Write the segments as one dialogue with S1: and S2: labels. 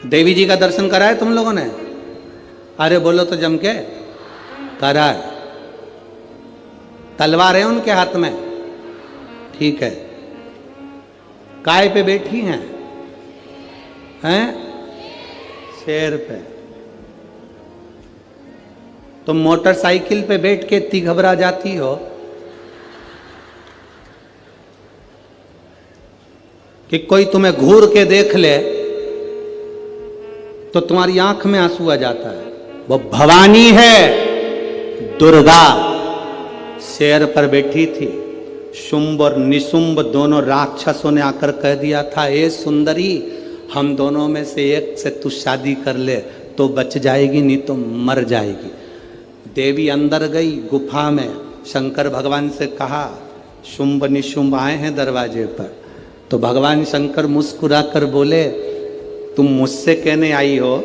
S1: देवी जी का दर्शन कराए तुम लोगों ने? अरे बोलो तो जम के कराए। तलवार है उनके हाथ में, ठीक है। काय पे बैठी हैं? शेर पे। तुम मोटरसाइकिल पे बैठ के इतनी घबरा जाती हो कि कोई तुम्हें घूर के देख ले तो तुम्हारी आंख में आंसू आ जाता है। वो भवानी है, दुर्गा शेर पर बैठी थी। शुंभ और निशुंभ दोनों राक्षसों ने आकर कह दिया था, ए सुंदरी, हम दोनों में से एक से तू शादी कर ले तो बच जाएगी, नहीं तो मर जाएगी। देवी अंदर गई गुफा में, शंकर भगवान से कहा, शुंभ निशुंभ आए हैं दरवाजे पर। तो भगवान शंकर मुस्कुरा कर बोले, तुम मुझसे कहने आई हो,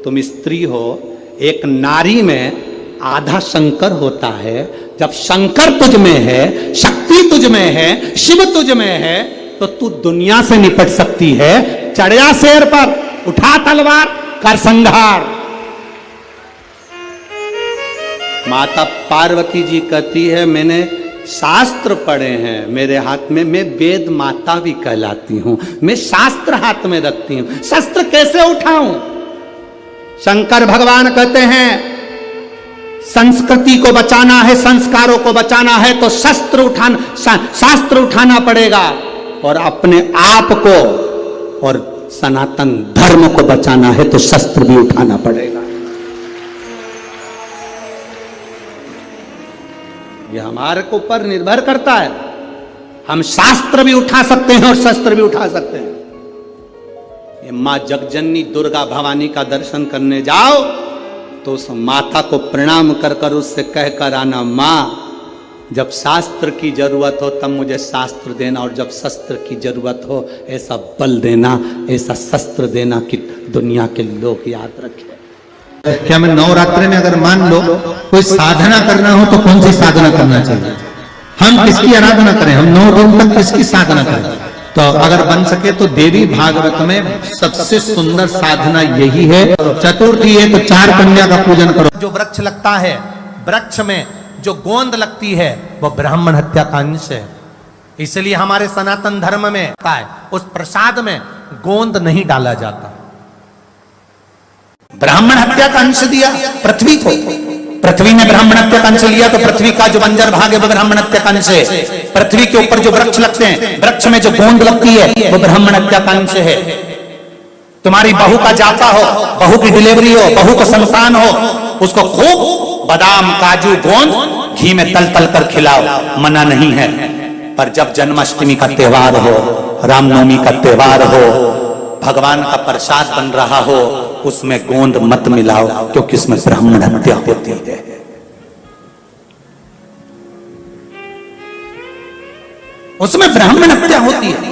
S1: तुम स्त्री हो, एक नारी में आधा शंकर होता है। जब शंकर तुझ में है, शक्ति तुझ में है, शिव तुझ में है, तो तू दुनिया से निपट सकती है। चढ़ जा शेर पर, उठा तलवार, कर संहार। माता पार्वती जी कहती है, मैंने शास्त्र पढ़े हैं मेरे हाथ में, मैं वेद माता भी कहलाती हूं, मैं शास्त्र हाथ में रखती हूं, शस्त्र कैसे उठाऊं? शंकर भगवान कहते हैं, संस्कृति को बचाना है, संस्कारों को बचाना है तो शास्त्र उठाना पड़ेगा, और अपने आप को और सनातन धर्म को बचाना है तो शस्त्र भी उठाना पड़ेगा। ये हमारे को ऊपर निर्भर करता है। हम शास्त्र भी उठा सकते हैं और शस्त्र भी उठा सकते हैं। ये मां जगजननी दुर्गा भवानी का दर्शन करने जाओ तो उस माता को प्रणाम कर कर उससे कहकर आना, मां जब शास्त्र की जरूरत हो तब मुझे शास्त्र देना, और जब शस्त्र की जरूरत हो ऐसा बल देना, ऐसा शस्त्र देना कि दुनिया के लोग याद रखें।
S2: क्या मैं नवरात्रि में अगर मान लो कोई साधना करना हो तो कौन सी साधना करना चाहिए? हम किसकी आराधना करें? हम 9 दिन तक किसकी साधना करें? तो अगर बन सके तो देवी भागवत में सबसे सुंदर साधना यही है। चतुर्थी है तो 4 कन्या का पूजन करो।
S3: जो वृक्ष लगता है, वृक्ष में जो गोंद लगती है वो ब्राह्मण हत्या का अंश है। इसलिए हमारे सनातन धर्म में उस प्रसाद में गोंद नहीं डाला जाता। ब्राह्मण हत्या का अंश दिया पृथ्वी को, पृथ्वी ने ब्राह्मण हत्या का अंश लिया तो पृथ्वी का जो बंजर भाग है वो ब्राह्मण हत्या का अंश है। पृथ्वी के ऊपर जो वृक्ष लगते हैं, वृक्ष में जो गोंद लगती है वो ब्राह्मण हत्या का अंश है। तुम्हारी बहू का जाता हो, बहू की डिलीवरी हो, बहू को संतान हो, उसको खूब बादाम काजू गोंद घी में तल तल कर खिलाओ, मना नहीं है। पर जब जन्माष्टमी का त्योहार हो, रामनवमी का त्योहार हो, भगवान का प्रसाद बन रहा हो, उसमें गोंद मत मिलाओ, क्योंकि उसमें ब्राह्मण हत्या होती है। उसमें ब्राह्मण हत्या होती है।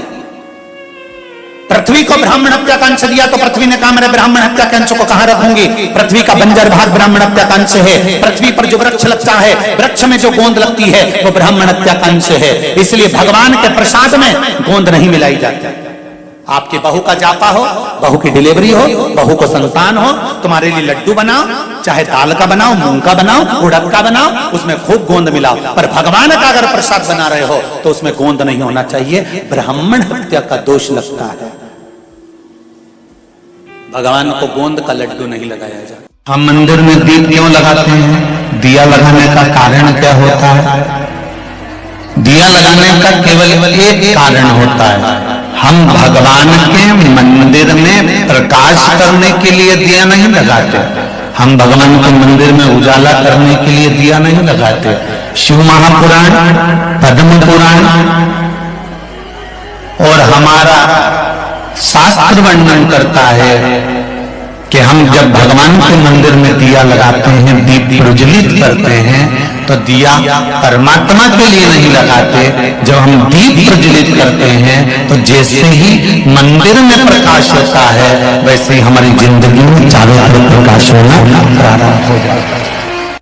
S3: पृथ्वी को ब्राह्मण हत्या का अंश दिया तो पृथ्वी ने कहा, मैं ब्राह्मण हत्या के अंश को कहां रखूंगी? पृथ्वी का बंजर भाग ब्राह्मण हत्या का अंश है। पृथ्वी पर जो वृक्ष लगता है, वृक्ष में जो गोंद लगती है वो ब्राह्मण हत्या का अंश है। इसलिए भगवान के प्रसाद में गोंद नहीं मिलाई जाती। आपकी बहू का जापा हो, बहू की डिलीवरी हो, बहू को संतान हो, तुम्हारे लिए लड्डू बनाओ, चाहे दाल का बनाओ, मूंग का बनाओ, उड़द का बनाओ, उसमें खूब गोंद मिलाओ। पर भगवान का अगर प्रसाद बना रहे हो तो उसमें गोंद नहीं होना चाहिए, ब्राह्मण हत्या का दोष लगता है। भगवान को गोंद का लड्डू नहीं लगाया जाता।
S2: हम मंदिर में दीप क्यों लगाते हैं? दिया लगाने का कारण क्या होता है? दिया लगाने का केवल एक कारण होता है, हम भगवान के मंदिर में प्रकाश करने के लिए दिया नहीं लगाते। हम भगवान के मंदिर में उजाला करने के लिए दिया नहीं लगाते। शिव महापुराण, पद्म पुराण और हमारा शास्त्र वर्णन करता है कि हम जब भगवान के मंदिर में दिया लगाते हैं, दीप प्रज्वलित करते हैं, तो दिया परमात्मा के लिए नहीं लगाते। जब हम दीप प्रज्वलित करते हैं तो जैसे ही मंदिर में प्रकाश होता है, वैसे ही हमारी जिंदगी में चारों तरफ प्रकाश होना प्रारंभ हो जाता है।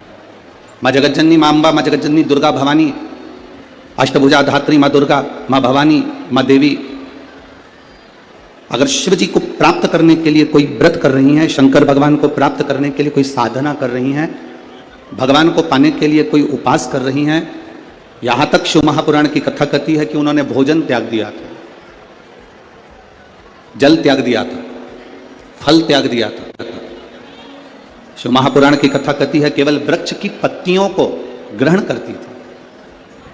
S1: माँ जगज्जननी, माँ अम्बा, माँ जगज्जननी दुर्गा भवानी, अष्टभुजा धात्री माँ दुर्गा, माँ भवानी, माँ देवी, अगर शिव जी को प्राप्त करने के लिए कोई व्रत कर रही हैं, शंकर भगवान को प्राप्त करने के लिए कोई साधना कर रही हैं, भगवान को पाने के लिए कोई उपास कर रही हैं, यहां तक शिव महापुराण की कथा कहती है कि उन्होंने भोजन त्याग दिया था, जल त्याग दिया था, फल त्याग दिया था। शिव महापुराण की कथा कहती है केवल वृक्ष की पत्तियों को ग्रहण करती थी,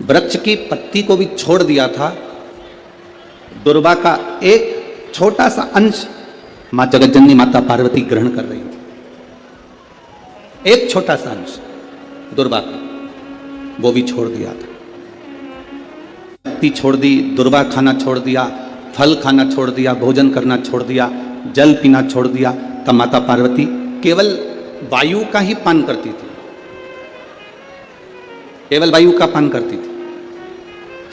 S1: वृक्ष की पत्ती को भी छोड़ दिया था। दुर्वा का एक छोटा सा अंश मां जगतजननी माता पार्वती ग्रहण कर रही थी, एक छोटा सा अंश दुर्वा का, वो भी छोड़ दिया था। पत्ती छोड़ दी, दुर्वा खाना छोड़ दिया, फल खाना छोड़ दिया, भोजन करना छोड़ दिया, जल पीना छोड़ दिया। तब माता पार्वती केवल वायु का ही पान करती थी, केवल वायु का पान करती थी।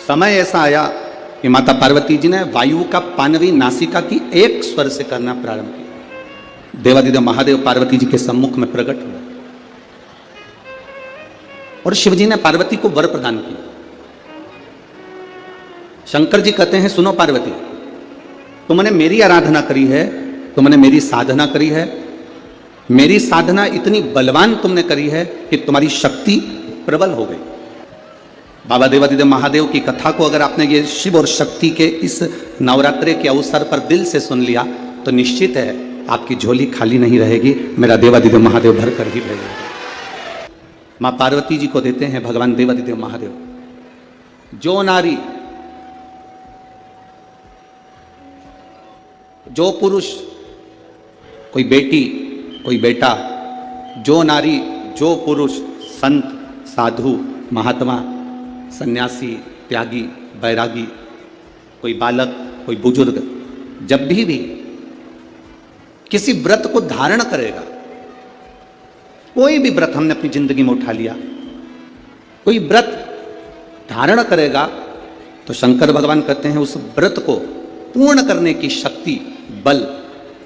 S1: समय ऐसा आया कि माता पार्वती जी ने वायु का पान भी नासिका की एक स्वर से करना प्रारंभ किया। देवादिदेव महादेव पार्वती जी के सम्मुख में प्रकट हुआ और शिव जी ने पार्वती को वर प्रदान किया। शंकर जी कहते हैं सुनो पार्वती, तुमने मेरी आराधना करी है, तुमने मेरी साधना करी है, मेरी साधना इतनी बलवान तुमने करी है कि तुम्हारी शक्ति प्रबल हो गई। बाबा देवादिदेव महादेव की कथा को अगर आपने ये शिव और शक्ति के इस नवरात्रे के अवसर पर दिल से सुन लिया तो निश्चित है आपकी झोली खाली नहीं रहेगी, मेरा देवादिदेव महादेव भर कर ही रहेगा। मां पार्वती जी को देते हैं भगवान देवादिदेव महादेव। जो नारी, जो पुरुष, कोई बेटी, कोई बेटा, जो नारी, जो पुरुष, संत, साधु, महात्मा, सन्यासी, त्यागी, बैरागी, कोई बालक, कोई बुजुर्ग, जब भी किसी व्रत को धारण करेगा, कोई भी व्रत हमने अपनी जिंदगी में उठा लिया, कोई व्रत धारण करेगा तो शंकर भगवान कहते हैं उस व्रत को पूर्ण करने की शक्ति, बल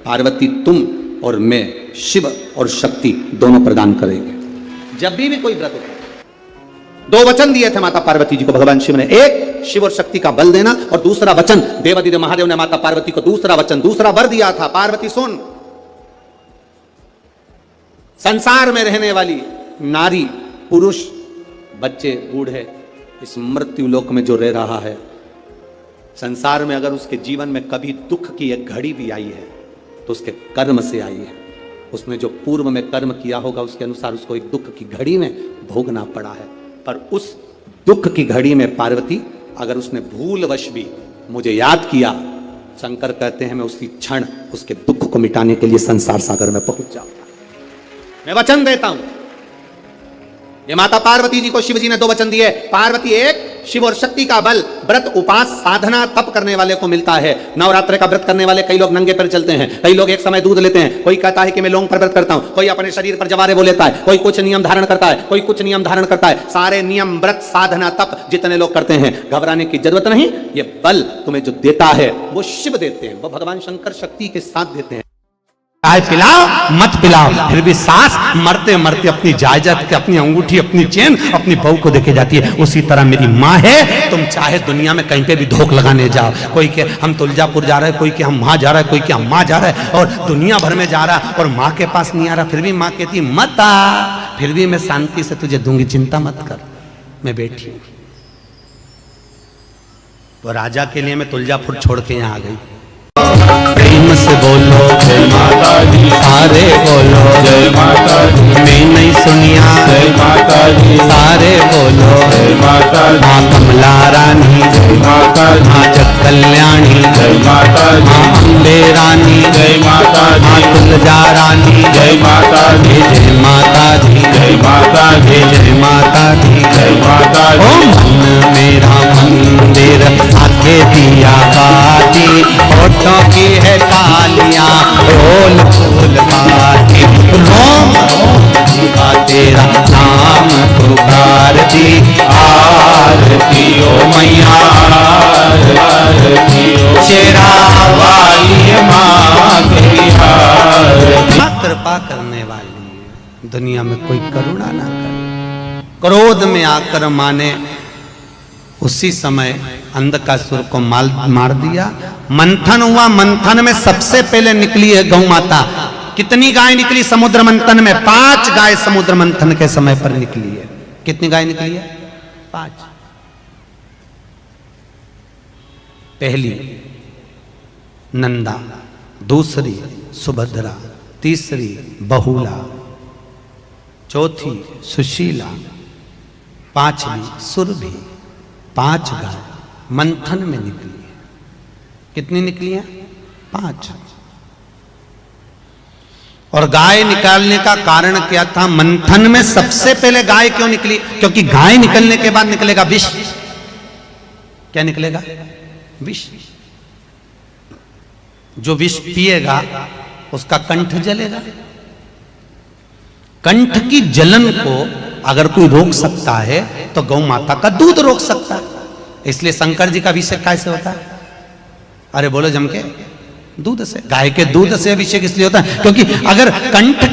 S1: पार्वती तुम और मैं, शिव और शक्ति दोनों प्रदान करेंगे। जब भी कोई व्रत होता, दो वचन दिए थे माता पार्वती जी को भगवान शिव ने, एक शिव और शक्ति का बल देना और दूसरा वचन देवादिदेव महादेव ने माता पार्वती को दूसरा वचन, दूसरा वर दिया था, पार्वती सुन, संसार में रहने वाली नारी, पुरुष, बच्चे, बूढ़े, इस मृत्यु लोक में जो रह रहा है, संसार में अगर उसके जीवन में कभी दुख की एक घड़ी भी आई है तो उसके कर्म से आई है। उसने जो पूर्व में कर्म किया होगा उसके अनुसार उसको एक दुख की घड़ी में भोगना पड़ा है। पर उस दुख की घड़ी में पार्वती अगर उसने भूलवश भी मुझे याद किया, शंकर कहते हैं मैं उसी क्षण उसके दुख को मिटाने के लिए संसार सागर में पहुंच जाऊंगा। मैं वचन देता हूं। ये माता पार्वती जी को शिव जी ने दो वचन दिए। पार्वती एक, शिव और शक्ति का बल व्रत उपास साधना तप करने वाले को मिलता है। नवरात्र का व्रत करने वाले कई लोग नंगे पैर चलते हैं, कई लोग एक समय दूध लेते हैं, कोई कहता है कि मैं लौंग पर व्रत करता हूं, कोई अपने शरीर पर जवारे वो लेता है, कोई कुछ नियम धारण करता है, कोई कुछ नियम धारण करता है। सारे नियम, व्रत, साधना, तप जितने लोग करते हैं, घबराने की जरूरत नहीं। ये बल तुम्हें जो देता है वो शिव देते हैं, वो भगवान शंकर शक्ति के साथ देते हैं।
S2: चाय पिलाओ मत पिलाओ, फिर भी सास मरते मरते अपनी जायदाद, अपनी अंगूठी, अपनी चेन अपनी बहू को देके जाती है। उसी तरह मेरी माँ है। तुम चाहे दुनिया में कहीं पे भी धोख लगाने जाओ, कोई के हम तुलजापुर जा रहे हैं, कोई के हम वहां जा रहा है, कोई के हम वहां जा रहा है, और दुनिया भर में जा रहा है और माँ के पास नहीं आ रहा, फिर भी माँ कहती मत आ, फिर भी मैं शांति से तुझे दूंगी, चिंता मत कर, मैं बैठी हूं। तो राजा के लिए मैं तुलजापुर छोड़ के यहाँ आ गई। प्रेम से बोलो जय माता दी, सारे बोलो जय माता दी। मैं नहीं सुनिया जय माता दी, सारे बोलो जय माता दी। माँ कमला रानी जय माता दी, माँ जग कल्याणी जय माता दी, माँ अम्बे रानी जय माता दी, माँ तुलजा रानी जय माता दी, जय माता दी, जय माता दी, जय माता दी, जय माता दी। ओ मन मेरा मंदिर आके दिया बाती, होठों की है तालियां, रोल फूल बाती, रोम का तेरा नाम पुकारती, आरती ओ मैया आरती ओ शेरा वाली माँ की आरती। कृपा करने वाली, दुनिया में कोई करुणा ना करे। क्रोध में आकर माने उसी समय अंधकासुर को मार दिया। मंथन हुआ, मंथन में सबसे पहले निकली है गौ माता। कितनी गाय निकली समुद्र मंथन में? 5 गाय समुद्र मंथन के समय पर निकली है। कितनी गाय निकली है? 5। पहली नंदा, दूसरी सुभद्रा, तीसरी बहुला, चौथी सुशीला, 5वीं सुरभि। 5 गाय मंथन में निकली है। कितनी निकली है? 5। और गाय निकालने का कारण क्या था? मंथन में सबसे पहले गाय क्यों निकली? क्योंकि गाय निकलने के बाद निकलेगा विष। क्या निकलेगा? विष। जो विष पिएगा उसका कंठ जलेगा। कंठ की जलन को अगर कोई रोक सकता है तो गौ माता का दूध रोक सकता है। इसलिए शंकर जी का अभिषेक कैसे होता है? अरे बोलो जम के, दूध से। गाय के दूध से अभिषेक इसलिए होता है क्योंकि अगर कंठ